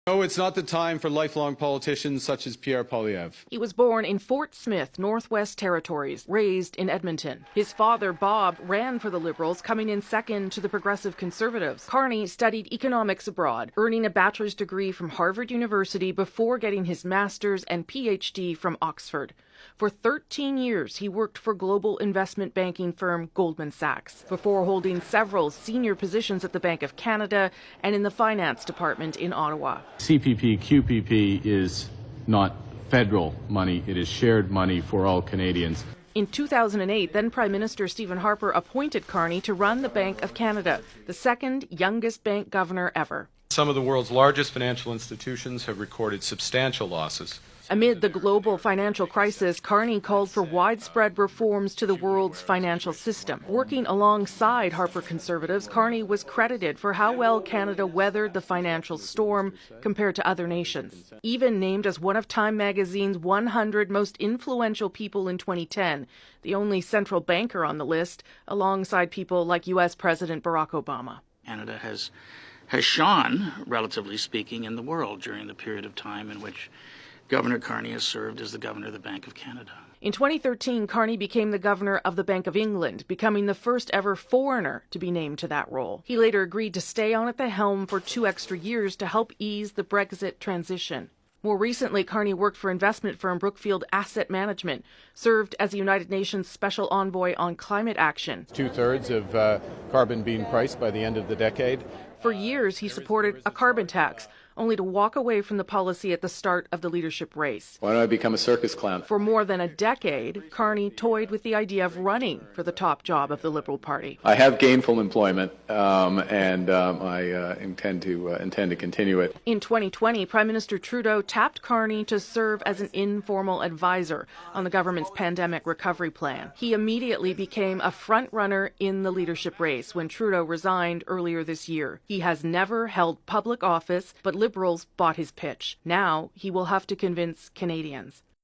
No, it's not the time for lifelong politicians such as Pierre Poilievre. He was born in Fort Smith, Northwest Territories, raised in Edmonton. His father, Bob, ran for the Liberals, coming in second to the Progressive Conservatives. Carney studied economics abroad, earning a bachelor's degree from Harvard University before getting his master's and PhD from Oxford. For 13 years, he worked for global investment banking firm Goldman Sachs, before holding several senior positions at the Bank of Canada and in the finance department in Ottawa. CPP, QPP is not federal money. It is shared money for all Canadians. In 2008, then Prime Minister Stephen Harper appointed Carney to run the Bank of Canada, the second youngest bank governor ever. Some of the world's largest financial institutions have recorded substantial losses. Amid the global financial crisis, Carney called for widespread reforms to the world's financial system. Working alongside Harper Conservatives, Carney was credited for how well Canada weathered the financial storm compared to other nations. Even named as one of Time magazine's 100 most influential people in 2010, the only central banker on the list, alongside people like U.S. President Barack Obama. Canada has shone, relatively speaking, in the world during the period of time in which Governor Carney has served as the governor of the Bank of Canada. In 2013, Carney became the governor of the Bank of England, becoming the first ever foreigner to be named to that role. He later agreed to stay on at the helm for 2 extra years to help ease the Brexit transition. More recently, Carney worked for investment firm Brookfield Asset Management, served as the United Nations Special Envoy on Climate Action. 2/3 of carbon being priced by the end of the decade. For years, he supported a carbon tax, only to walk away from the policy at the start of the leadership race. Why don't I become a circus clown? For more than a decade, Carney toyed with the idea of running for the top job of the Liberal Party. I have gainful employment, and I intend to continue it. In 2020, Prime Minister Trudeau tapped Carney to serve as an informal advisor on the government's pandemic recovery plan. He immediately became a front-runner in the leadership race when Trudeau resigned earlier this year. He has never held public office, but Liberals bought his pitch. Now he will have to convince Canadians.